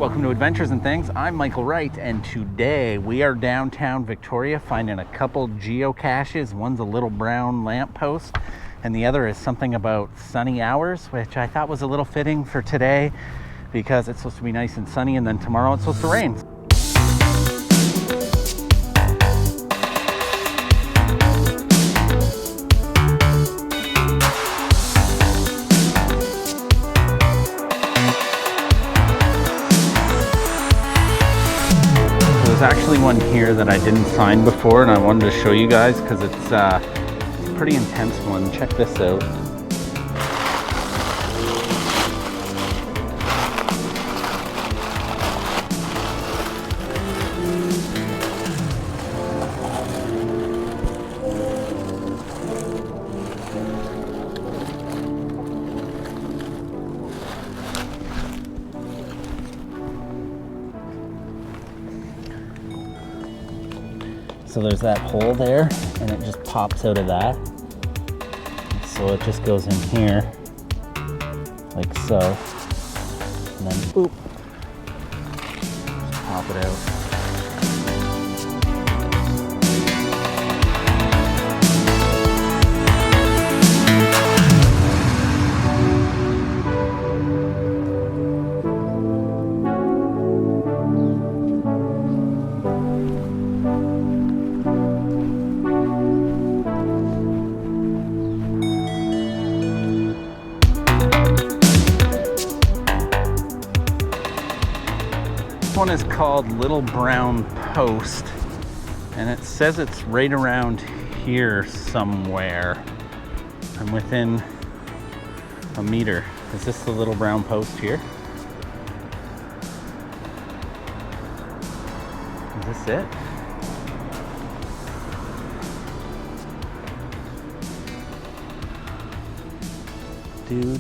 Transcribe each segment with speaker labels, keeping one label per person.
Speaker 1: welcome to Adventures and Things. I'm Michael Wright, and today we are downtown Victoria finding a couple geocaches. One's a little brown lamppost, and the other is something about sunny hours, which I thought was a little fitting for today because it's supposed to be nice and sunny, and then tomorrow it's supposed to rain. There's actually one here that I didn't find before, and I wanted to show you guys because it's a pretty intense one. Check this out. So there's that hole there, and it just pops out of that. So it just goes in here, like so, and then boop, just pop it out. This one is called Little Brown Post, and it says it's right around here somewhere. I'm within a meter. Is this the Little Brown Post here? Is this it? Do.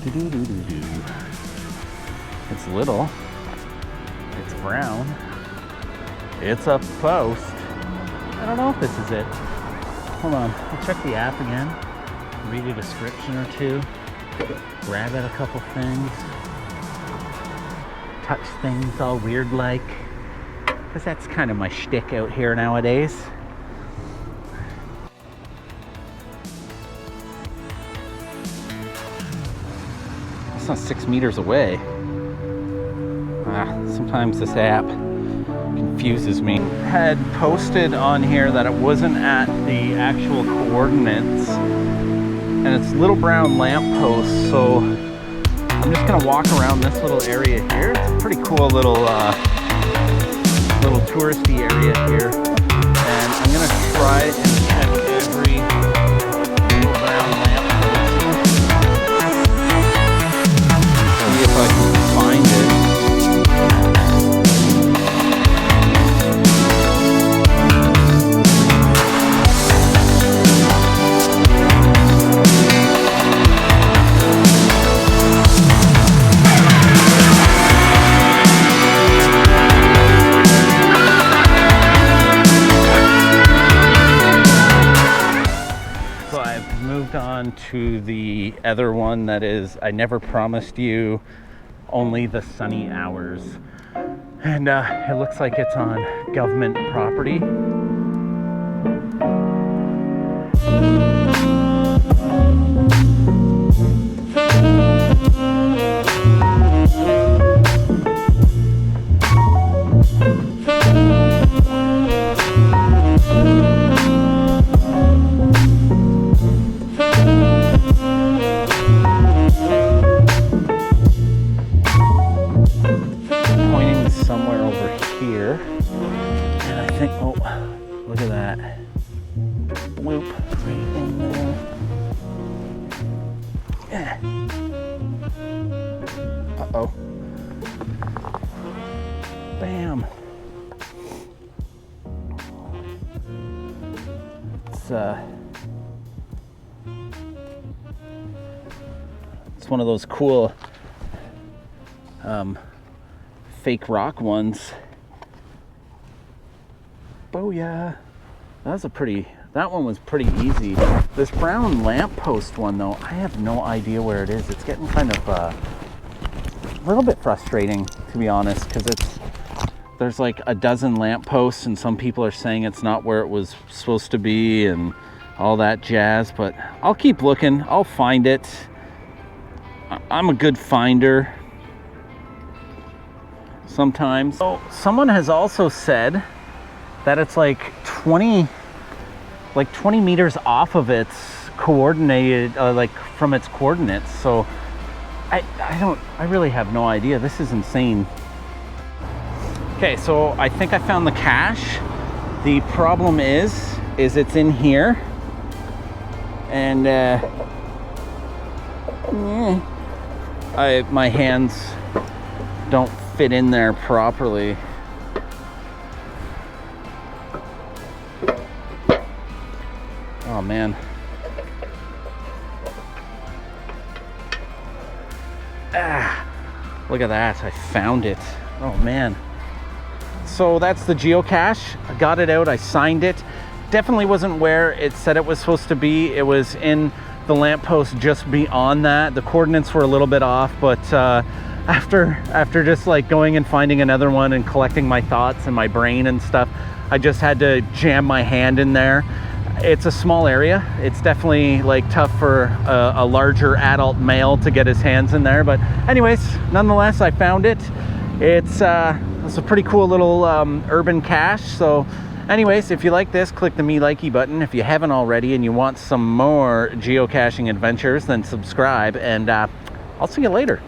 Speaker 1: It's little. It's brown. It's a post. I don't know if this is it. Hold on, I'll check the app again. Read a description or two. Grab at a couple things. Touch things all weird like. Because that's kind of my shtick out here nowadays. It's not 6 meters away. Sometimes this app confuses me. Had posted on here that it wasn't at the actual coordinates, and it's Little Brown Lamppost, so I'm just gonna walk around this little area here. It's a pretty cool little touristy area here, and I'm gonna try and check every Little Brown Lamppost. See if I can find it. On to the other one that is I Never Promised You, Only the Sunny Hours, and it looks like it's on government property. Look at that. Bloop right in there. Yeah. Uh-oh. Bam. It's one of those cool fake rock ones. Booyah. That one was pretty easy. This brown lamppost one though, I have no idea where it is. It's getting kind of a little bit frustrating, to be honest, because it's there's like a dozen lampposts, and some people are saying it's not where it was supposed to be and all that jazz, but I'll keep looking. I'll find it. I'm a good finder sometimes. So someone has also said that it's like 20 meters off of its coordinated, like from its coordinates. So I really have no idea. This is insane. Okay, so I think I found the cache. The problem is it's in here, and my hands don't fit in there properly. Oh man. Look at that, I found it. Oh man. So that's the geocache. I got it out, I signed it. Definitely wasn't where it said it was supposed to be. It was in the lamppost just beyond that. The coordinates were a little bit off, but after just like going and finding another one and collecting my thoughts and my brain and stuff, I just had to jam my hand in there. It's a small area. It's definitely like tough for a larger adult male to get his hands in there. But anyways, nonetheless, I found it. It's a pretty cool little urban cache. So anyways, if you like this, click the me likey button. If you haven't already and you want some more geocaching adventures, then subscribe, and I'll see you later.